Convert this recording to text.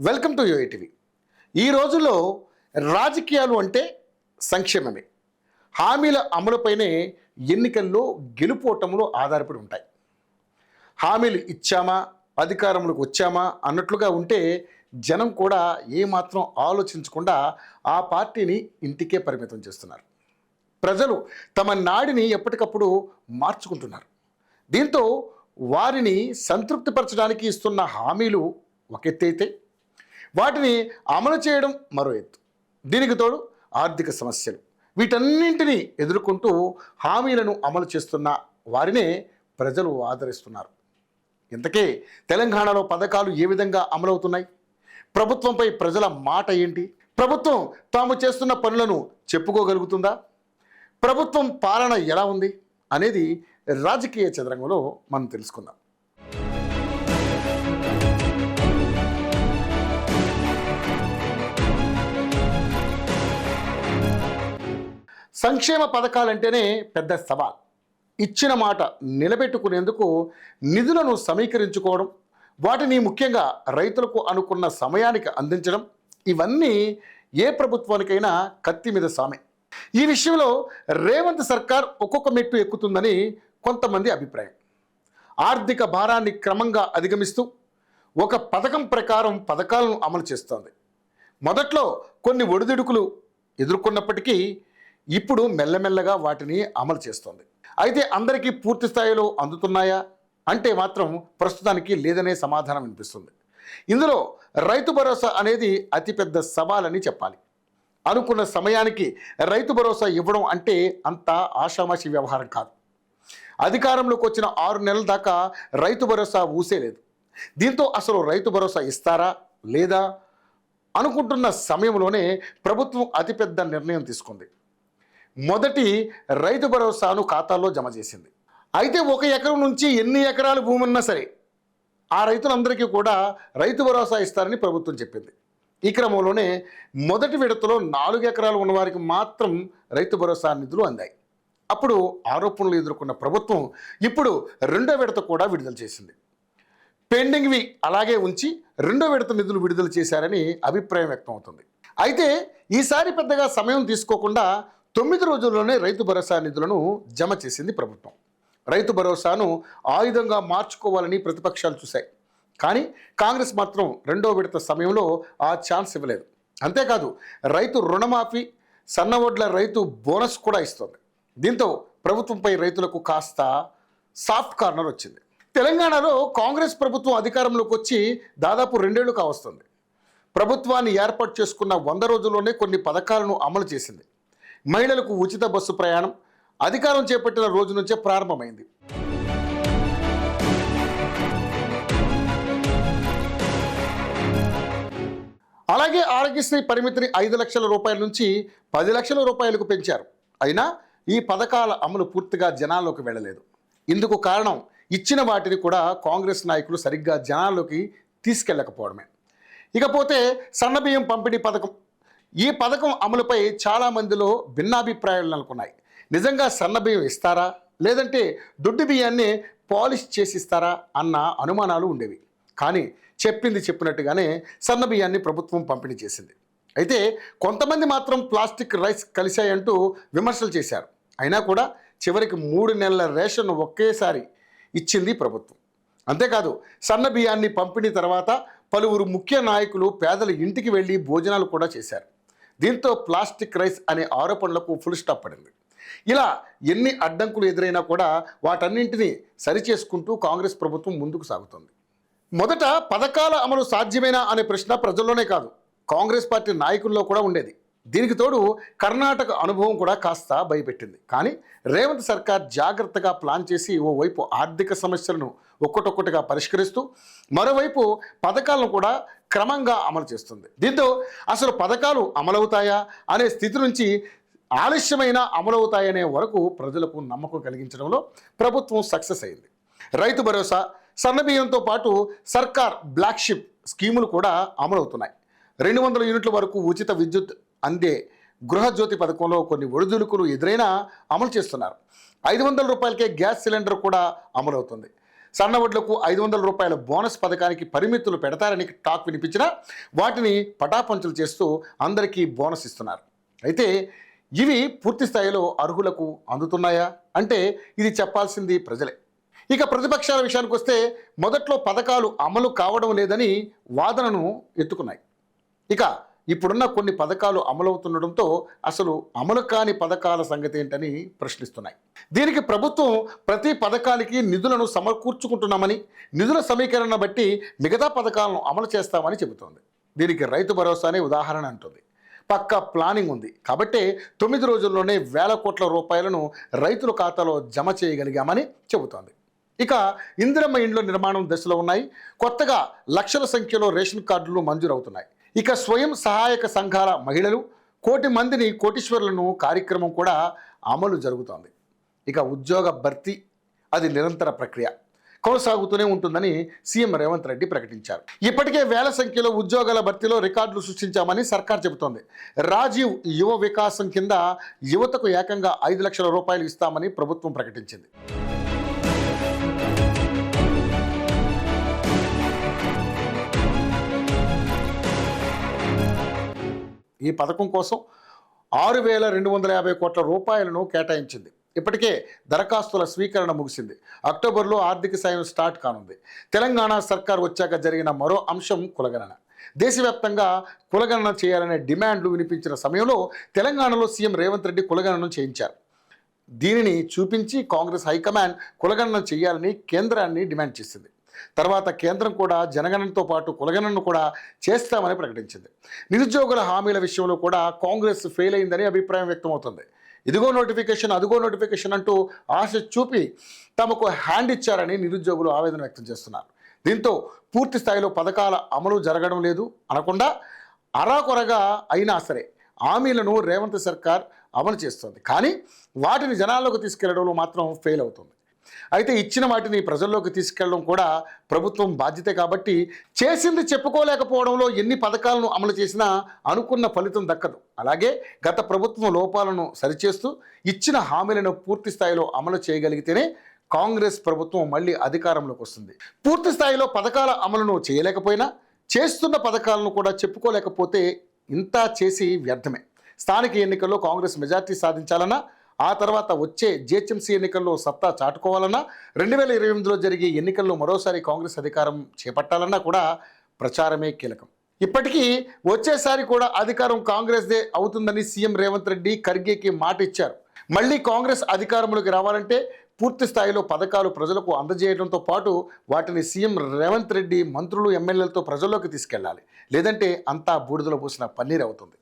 Welcome to యూఏటీవీ. ఈ రోజుల్లో రాజకీయాలు అంటే సంక్షేమమే. హామీల అమలుపైనే ఎన్నికల్లో గెలుపోటములు ఆధారపడి ఉంటాయి. హామీలు ఇచ్చామా, అధికారంలోకి వచ్చామా అన్నట్లుగా ఉంటే జనం కూడా ఏమాత్రం ఆలోచించకుండా ఆ పార్టీని ఇంటికే పరిమితం చేస్తున్నారు. ప్రజలు తమ నాడిని ఎప్పటికప్పుడు మార్చుకుంటున్నారు. దీంతో వారిని సంతృప్తిపరచడానికి ఇస్తున్న హామీలు ఒక ఎత్తు అయితే వాటిని అమలు చేయడం మరో ఎత్తు. దీనికి తోడు ఆర్థిక సమస్యలు. వీటన్నింటినీ ఎదుర్కొంటూ హామీలను అమలు చేస్తున్న వారినే ప్రజలు ఆదరిస్తున్నారు. ఇంతకే తెలంగాణలో పథకాలు ఏ విధంగా అమలవుతున్నాయి? ప్రభుత్వంపై ప్రజల మాట ఏంటి? ప్రభుత్వం తాము చేస్తున్న పనులను చెప్పుకోగలుగుతుందా? ప్రభుత్వం పాలన ఎలా ఉంది అనేది రాజకీయ చదరంగంలో మనం తెలుసుకుందాం. సంక్షేమ పథకాలంటేనే పెద్ద సవాల్. ఇచ్చిన మాట నిలబెట్టుకునేందుకు నిధులను సమీకరించుకోవడం, వాటిని ముఖ్యంగా రైతులకు అనుకున్న సమయానికి అందించడం, ఇవన్నీ ఏ ప్రభుత్వానికైనా కత్తి మీద సామే. ఈ విషయంలో రేవంత్ సర్కార్ ఒక్కొక్క మెట్టు ఎక్కుతుందని కొంతమంది అభిప్రాయం. ఆర్థిక భారాన్ని క్రమంగా అధిగమిస్తూ ఒక పథకం ప్రకారం పథకాలను అమలు చేస్తోంది. మొదట్లో కొన్ని ఒడిదుడుకులు ఎదుర్కొన్నప్పటికీ ఇప్పుడు మెల్లమెల్లగా వాటిని అమలు చేస్తోంది. అయితే అందరికీ పూర్తి స్థాయిలో అందుతున్నాయా అంటే మాత్రం ప్రస్తుతానికి లేదనే సమాధానం వినిపిస్తుంది. ఇందులో రైతు భరోసా అనేది అతిపెద్ద సవాలని చెప్పాలి. అనుకున్న సమయానికి రైతు భరోసా ఇవ్వడం అంటే అంత ఆషామాషి వ్యవహారం కాదు. అధికారంలోకి వచ్చిన 6 నెలల దాకా రైతు భరోసా ఊసేలేదు. దీంతో అసలు రైతు భరోసా ఇస్తారా లేదా అనుకుంటున్న సమయంలోనే ప్రభుత్వం అతిపెద్ద నిర్ణయం తీసుకుంది. మొదటి రైతు భరోసాను ఖాతాల్లో జమ చేసింది. అయితే 1 ఎకరం నుంచి ఎన్ని ఎకరాల భూమి ఉన్నా సరే ఆ రైతులందరికీ కూడా రైతు భరోసా ఇస్తారని ప్రభుత్వం చెప్పింది. ఈ క్రమంలోనే మొదటి విడతలో 4 ఎకరాలు ఉన్నవారికి మాత్రం రైతు భరోసా నిధులు అందాయి. అప్పుడు ఆరోపణలు ఎదుర్కొన్న ప్రభుత్వం ఇప్పుడు 2వ విడత కూడా విడుదల చేసింది. పెండింగ్వి అలాగే ఉంచి 2వ విడత నిధులు విడుదల చేశారని అభిప్రాయం వ్యక్తం అవుతుంది. అయితే ఈసారి పెద్దగా సమయం తీసుకోకుండా 9 రోజుల్లోనే రైతు భరోసా నిధులను జమ చేసింది ప్రభుత్వం. రైతు భరోసాను ఆయుధంగా మార్చుకోవాలని ప్రతిపక్షాలు చూశాయి. కానీ కాంగ్రెస్ మాత్రం 2వ విడత సమయంలో ఆ ఛాన్స్ ఇవ్వలేదు. అంతేకాదు రైతు రుణమాఫీ, సన్నవడ్ల రైతు బోనస్ కూడా ఇస్తోంది. దీంతో ప్రభుత్వంపై రైతులకు కాస్త సాఫ్ట్ కార్నర్ వచ్చింది. తెలంగాణలో కాంగ్రెస్ ప్రభుత్వం అధికారంలోకి వచ్చి దాదాపు 2 ఏళ్లు కావస్తుంది. ప్రభుత్వాన్ని ఏర్పాటు చేసుకున్న 100 రోజుల్లోనే కొన్ని పథకాలను అమలు చేసింది. మహిళలకు ఉచిత బస్సు ప్రయాణం అధికారం చేపట్టిన రోజు నుంచే ప్రారంభమైంది. అలాగే ఆరోగ్యశ్రీ పరిమితిని 5 లక్షల రూపాయల నుంచి 10 లక్షల రూపాయలకు పెంచారు. అయినా ఈ పథకాల అమలు పూర్తిగా జనాల్లోకి వెళ్ళలేదు. ఇందుకు కారణం ఇచ్చిన వాటిని కూడా కాంగ్రెస్ నాయకులు సరిగ్గా జనాల్లోకి తీసుకెళ్ళకపోవడమే. ఇకపోతే సన్నబియ్యం పంపిణీ పథకం. ఈ పథకం అమలుపై చాలామందిలో భిన్నాభిప్రాయాలు నెలకొన్నాయి. నిజంగా సన్నబియ్యం ఇస్తారా లేదంటే దొడ్డు బియ్యాన్ని పాలిష్ చేసి ఇస్తారా అన్న అనుమానాలు ఉండేవి. కానీ చెప్పింది చెప్పినట్టుగానే సన్నబియ్యాన్ని ప్రభుత్వం పంపిణీ చేసింది. అయితే కొంతమంది మాత్రం ప్లాస్టిక్ రైస్ కలిశాయంటూ విమర్శలు చేశారు. అయినా కూడా చివరికి 3 నెలల రేషన్ ఒకేసారి ఇచ్చింది ప్రభుత్వం. అంతేకాదు సన్న బియ్యాన్ని పంపిణీ తర్వాత పలువురు ముఖ్య నాయకులు పేదల ఇంటికి వెళ్ళి భోజనాలు కూడా చేశారు. దీంతో ప్లాస్టిక్ రైస్ అనే ఆరోపణలకు ఫుల్ స్టాప్ పడింది. ఇలా ఎన్ని అడ్డంకులు ఎదురైనా కూడా వాటన్నింటినీ సరిచేసుకుంటూ కాంగ్రెస్ ప్రభుత్వం ముందుకు సాగుతుంది. మొదట పథకాల అమలు సాధ్యమేనా అనే ప్రశ్న ప్రజల్లోనే కాదు కాంగ్రెస్ పార్టీ నాయకుల్లో కూడా ఉండేది. దీనికి తోడు కర్ణాటక అనుభవం కూడా కాస్త భయపెట్టింది. కానీ రేవంత్ సర్కార్ జాగ్రత్తగా ప్లాన్ చేసి ఓవైపు ఆర్థిక సమస్యలను ఒక్కటొక్కటిగా పరిష్కరిస్తూ మరోవైపు పథకాలను కూడా క్రమంగా అమలు చేస్తుంది. దీంతో అసలు పథకాలు అమలవుతాయా అనే స్థితి నుంచి ఆలస్యమైన అమలవుతాయనే వరకు ప్రజలకు నమ్మకం కలిగించడంలో ప్రభుత్వం సక్సెస్ అయింది. రైతు భరోసా, సన్నబియ్యంతో పాటు సర్కార్ బ్లాక్ షిప్ స్కీములు కూడా అమలవుతున్నాయి. 200 యూనిట్ల వరకు ఉచిత విద్యుత్ అందే గృహజ్యోతి పథకంలో కొన్ని ఒడిదుడుకులు ఎదురైనా అమలు చేస్తున్నారు. 500 రూపాయలకే గ్యాస్ సిలిండర్ కూడా అమలవుతుంది. సన్నవడ్లకు 500 రూపాయల బోనస్ పథకానికి పరిమితులు పెడతారని టాక్ వినిపించినా వాటిని పటాపంచలు చేస్తూ అందరికీ బోనస్ ఇస్తున్నారు. అయితే ఇవి పూర్తి స్థాయిలో అర్హులకు అందుతున్నాయా అంటే ఇది చెప్పాల్సింది ప్రజలే. ఇక ప్రతిపక్షాల విషయానికి వస్తే మొదట్లో పథకాలు అమలు కావడం లేదని వాదనను ఎత్తుకున్నాయి. ఇక ఇప్పుడున్న కొన్ని పథకాలు అమలవుతుండడంతో అసలు అమలు కాని పథకాల సంగతి ఏంటని ప్రశ్నిస్తున్నాయి. దీనికి ప్రభుత్వం ప్రతి పథకానికి నిధులను సమకూర్చుకుంటున్నామని, నిధుల సమీకరణ బట్టి మిగతా పథకాలను అమలు చేస్తామని చెబుతోంది. దీనికి రైతు భరోసానే ఉదాహరణ అంటుంది. పక్కా ప్లానింగ్ ఉంది కాబట్టే 9 రోజుల్లోనే వేల కోట్ల రూపాయలను రైతుల ఖాతాలో జమ చేయగలిగామని చెబుతోంది. ఇక ఇందిరమ్మ ఇండ్ల నిర్మాణం దశలో ఉన్నాయి. కొత్తగా లక్షల సంఖ్యలో రేషన్ కార్డులు మంజూరవుతున్నాయి. ఇక స్వయం సహాయక సంఘాల మహిళలు 1 కోటి మందిని కోటీశ్వరులను కార్యక్రమం కూడా అమలు జరుగుతోంది. ఇక ఉద్యోగ భర్తీ అది నిరంతర ప్రక్రియ కొనసాగుతూనే ఉంటుందని సీఎం రేవంత్ రెడ్డి ప్రకటించారు. ఇప్పటికే వేల సంఖ్యలో ఉద్యోగాల భర్తీలో రికార్డులు సృష్టించామని సర్కార్ చెబుతోంది. రాజీవ్ యువ వికాసం కింద యువతకు ఏకంగా 5 లక్షల రూపాయలు ఇస్తామని ప్రభుత్వం ప్రకటించింది. ఈ పథకం కోసం 6,250 కోట్ల రూపాయలను కేటాయించింది. ఇప్పటికే దరఖాస్తుల స్వీకరణ ముగిసింది. అక్టోబర్లో ఆర్థిక సాయం స్టార్ట్ కానుంది. తెలంగాణ సర్కార్ వచ్చాక జరిగిన మరో అంశం కులగణన. దేశవ్యాప్తంగా కులగణన చేయాలనే డిమాండ్లు వినిపించిన సమయంలో తెలంగాణలో సీఎం రేవంత్ రెడ్డి కులగణన చేయించారు. దీనిని చూపించి కాంగ్రెస్ హైకమాండ్ కులగణన చేయాలని కేంద్రాన్ని డిమాండ్ చేసింది. తర్వాత కేంద్రం కూడా జనగణనతో పాటు కులగణనను కూడా చేస్తామని ప్రకటించింది. నిరుద్యోగుల హామీల విషయంలో కూడా కాంగ్రెస్ ఫెయిల్ అయిందని అభిప్రాయం వ్యక్తమవుతుంది. ఇదిగో నోటిఫికేషన్, అదిగో నోటిఫికేషన్ అంటూ ఆశ చూపి తమకు హ్యాండ్ ఇచ్చారని నిరుద్యోగులు ఆవేదన వ్యక్తం చేస్తున్నారు. దీంతో పూర్తి స్థాయిలో పథకాల అమలు జరగడం లేదు అనకుండా అరాకొరగా అయినా సరే హామీలను రేవంత్ సర్కార్ అమలు చేస్తుంది. కానీ వాటిని జనాల్లోకి తీసుకెళ్లడంలో మాత్రం ఫెయిల్ అవుతుంది. అయితే ఇచ్చిన వాటిని ప్రజల్లోకి తీసుకెళ్లడం కూడా ప్రభుత్వం బాధ్యతే కాబట్టి చేసింది చెప్పుకోలేకపోవడంలో ఎన్ని పథకాలను అమలు చేసినా అనుకున్న ఫలితం దక్కదు. అలాగే గత ప్రభుత్వం లోపాలను సరిచేస్తూ ఇచ్చిన హామీలను పూర్తి స్థాయిలో అమలు చేయగలిగితేనే కాంగ్రెస్ ప్రభుత్వం మళ్ళీ అధికారంలోకి వస్తుంది. పూర్తి స్థాయిలో పథకాల అమలును చేయలేకపోయినా చేస్తున్న పథకాలను కూడా చెప్పుకోలేకపోతే ఇంత చేసి వ్యర్థమే. స్థానిక ఎన్నికల్లో కాంగ్రెస్ మెజార్టీ సాధించాలన్నా, ఆ తర్వాత వచ్చే జిహెచ్ఎంసీ ఎన్నికల్లో సత్తా చాటుకోవాలన్నా, 2028లో జరిగే ఎన్నికల్లో మరోసారి కాంగ్రెస్ అధికారం చేపట్టాలన్నా కూడా ప్రచారమే కీలకం. ఇప్పటికీ వచ్చేసారి కూడా అధికారం కాంగ్రెస్దే అవుతుందని సీఎం రేవంత్ రెడ్డి ఖర్గేకి మాట ఇచ్చారు. మళ్ళీ కాంగ్రెస్ అధికారంలోకి రావాలంటే పూర్తి స్థాయిలో పథకాలు ప్రజలకు అందజేయడంతో పాటు వాటిని సీఎం రేవంత్ రెడ్డి మంత్రులు ఎమ్మెల్యేలతో ప్రజల్లోకి తీసుకెళ్లాలి. లేదంటే అంతా బూడిదలో పోసిన పన్నీర్ అవుతుంది.